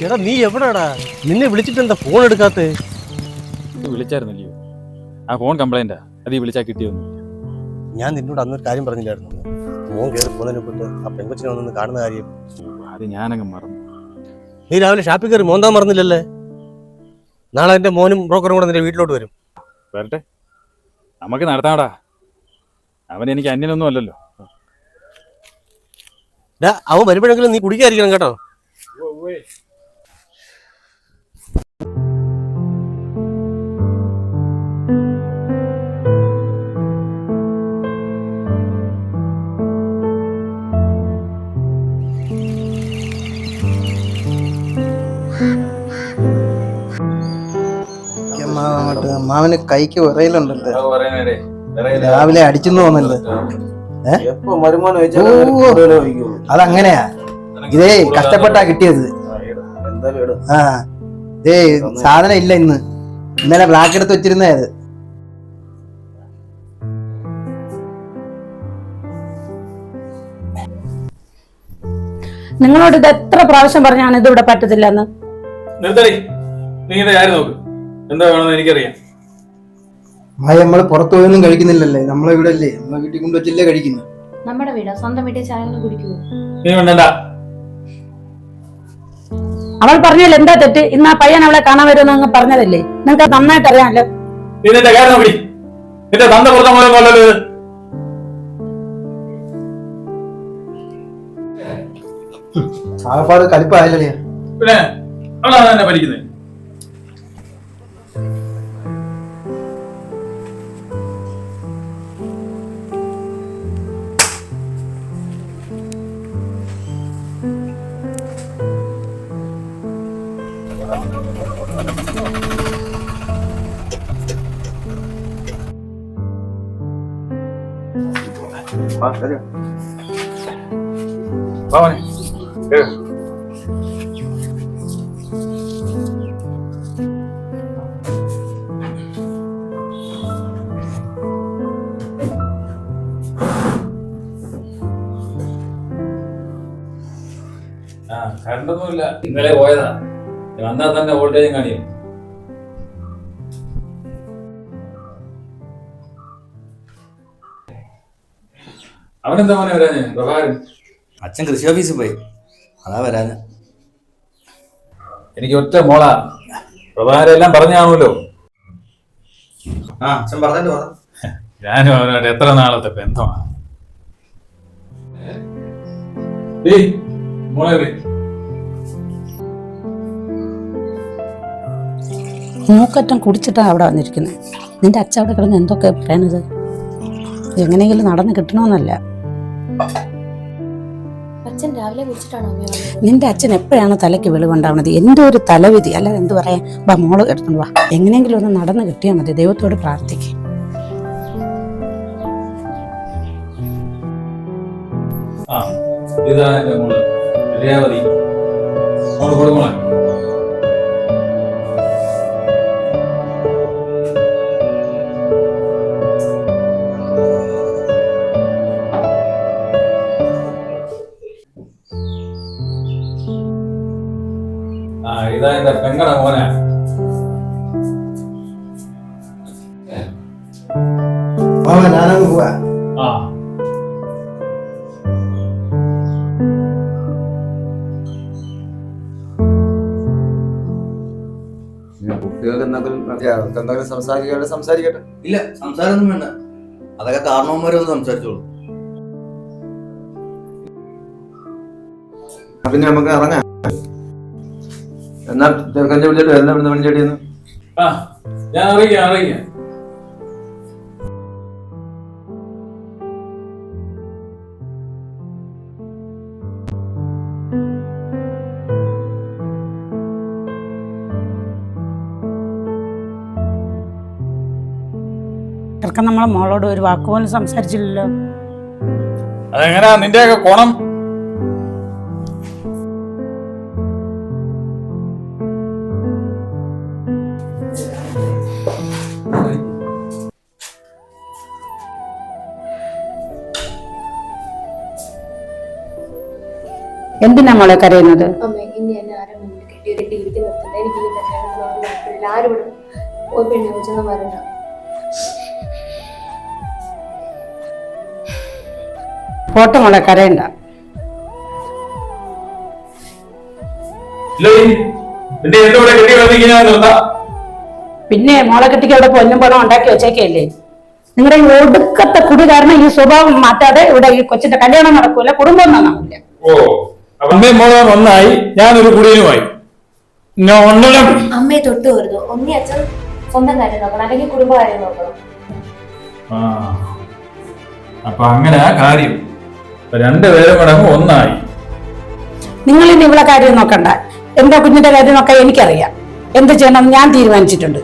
എടാ നീ എവിടാടാ? നിന്നെ വിളിച്ചിട്ട് എന്താ ഫോൺ എടുക്കാത്തേ? വിളിച്ചായിരുന്നല്ലോ, ആ ഫോൺ കംപ്ലൈന്റാ. അത് വിളിച്ചാ കിട്ടിയൊന്നും. ഞാൻ നിന്നോട് അന്നൊരു കാര്യം പറഞ്ഞില്ലായിരുന്നു, മോൻ കയറി പോകുന്നതിനെ പറ്റി ആ പെങ്കൊച്ചിനെ വന്നൊന്ന് കാണുന്ന കാര്യം. അത് ഞാനങ്ങ് മറന്നു. നീ രാവിലെ ഷാപ്പിൽ കയറി മോന്താൻ മറന്നില്ലല്ലേ? നാളെ എൻ്റെ മോനും ബ്രോക്കറും കൂടെ നിന്റെ വീട്ടിലോട്ട് വരും. വരട്ടെ, നമുക്ക് നടത്താടാ. അവൻ എനിക്ക് അന്യനൊന്നും അല്ലല്ലോ. അവൻ വരുമ്പോഴെങ്കിലും നീ കുടിക്കാതിരിക്കണം കേട്ടോ. മാവന് കൈക്ക് വിറയിലുണ്ടല്ലോ, രാവിലെ അടിച്ചെന്ന് തോന്നല്ലോ. അതങ്ങനെയാ, ഇതേ കഷ്ടപ്പെട്ടാ കിട്ടിയത്. ആ ഇതേ സാധനം ഇല്ല, ഇന്നലെ ബ്ലാക്ക് എടുത്ത് വെച്ചിരുന്നത്. നിങ്ങളോട് ഇത് എത്ര പ്രാവശ്യം പറഞ്ഞാണ് ഇത് ഇവിടെ പറ്റത്തില്ലെന്ന്? എന്താ വേണമെന്ന് എനിക്കറിയാം. നമ്മള് പുറത്തു പോയൊന്നും കഴിക്കുന്നില്ലല്ലേ, നമ്മളെ ഇവിടെ അല്ലേ, നമ്മളെ വീട്ടിൽ കൊണ്ടുവച്ചില്ലേ കഴിക്കുന്നത്. നമ്മുടെ വീടാ, സ്വന്തം വീട്ടിൽ ചായ കുടിക്കുവോ? അവൾ പറഞ്ഞാൽ എന്താ തെറ്റ്? ഇന്ന് ആ പയ്യൻ അവളെ കാണാൻ വരുമെന്ന് പറഞ്ഞതല്ലേ? നിങ്ങൾക്ക് നന്നായിട്ട് അറിയാമല്ലോ. ആകപ്പാട് കലിപ്പായല്ലേ. പിന്നെ പഠിക്കുന്നത് കറണ്ടൊന്നുമില്ല, ഇന്നലെ പോയതാ. വന്നാൽ തന്നെ വോൾട്ടേജും കാണിയും. അവനെന്താ മോനെ വരാഞ്ഞ്? പ്രഭാകരൻ അച്ഛൻ കൃഷി ഓഫീസിൽ പോയി, അതാ വരാഞ്ഞ. എനിക്ക് ഒറ്റ മോളാ. പ്രഭാകരൻ എല്ലാം പറഞ്ഞു കാണുമല്ലോ. ആ അച്ഛൻ പറഞ്ഞല്ലോ. ഞാനും അവനോട് എത്ര നാളത്തെ ബന്ധമാണ്. മോളെ മൂക്കറ്റം കുടിച്ചിട്ടാണ് അവിടെ വന്നിരിക്കുന്നത്. നിന്റെ അച്ഛൻ അവിടെ കിടന്ന് എന്തൊക്കെ പറയണത്? എങ്ങനെയെങ്കിലും നടന്ന് കിട്ടണമെന്നല്ല. നിന്റെ അച്ഛൻ എപ്പോഴാണ് തലയ്ക്ക് വെളിവുണ്ടാവുന്നത്? എന്തോ ഒരു തലവിധി, അല്ലാതെ എന്ത് പറയാ. വാ മോള് എടുത്തു വാ, എങ്ങനെയെങ്കിലും ഒന്ന് നടന്ന് കിട്ടിയാൽ മതി. ദൈവത്തോട് പ്രാർത്ഥിക്കും. ഇതാ എന്റെ പെങ്ങട മോനെ. ഞാനങ്ങ് പോവാ. കുട്ടികൾക്ക് എന്തെങ്കിലും സംസാരിക്കട്ടെ. ഇല്ല, സംസാരമൊന്നും വേണ്ട. അതൊക്കെ കാരണവന്മാരൊന്ന് സംസാരിച്ചോളൂ. പിന്നെ നമുക്ക് ഇറങ്ങാം. എന്നാ ചെറുക്കൻ്റെ വിളിച്ചിട്ട് എല്ലാം മണിച്ചേട്ടിന്ന്. ഞാൻ അറിയിക്കാം. ചെറുക്കൻ നമ്മളെ മോളോട് ഒരു വാക്കുപോലും സംസാരിച്ചില്ലല്ലോ. അതെങ്ങനാ നിന്റെയൊക്കെ കോണം? എന്തിനാ മോളെ കരയുന്നത്? അമ്മ ഇനി എന്നെ ആരും മുന്നിൽ വീട്ടിൽ നിർത്തുന്നത്. എനിക്ക് ഈ കല്യാണത്തിനോട് താല്പര്യമില്ല. ആരും ഇവിടെ ഒരു പെണ്ണെ വെച്ചൊന്നും വരണ്ട. പോട്ടെ മോളെ, കരയണ്ട. പിന്നെ മോളെ കെട്ടിക്ക് അവിടെ പൊന്നും പണം ഉണ്ടാക്കി വെച്ചേക്കല്ലേ. നിങ്ങളുടെ ഈ ഒടുക്കത്തെ കുടി കാരണം ഈ സ്വഭാവം മാറ്റാതെ ഇവിടെ ഈ കൊച്ചിന്റെ കല്യാണം നടക്കൂല, കുടുംബം നന്നാവില്ല. അമ്മയും മോളെ ഒന്നായി, ഞാനൊരു കുടിയനുമായി. അമ്മയെ തൊട്ട് വരുന്നു. ഒന്നി അച്ഛൻ സ്വന്തം കാര്യം നോക്കണം, അല്ലെങ്കിൽ കുടുംബകാര്യം നോക്കണം. അപ്പൊ അങ്ങനെ ആ കാര്യം രണ്ടുപേരും കൂടെ ഒന്നായി. നിങ്ങൾ ഇനി ഇവിടെ കാര്യം നോക്കണ്ട. എന്റെ കുഞ്ഞിന്റെ കാര്യം നോക്കാൻ എനിക്കറിയാം. എന്ത് ചെയ്യണം ഞാൻ തീരുമാനിച്ചിട്ടുണ്ട്.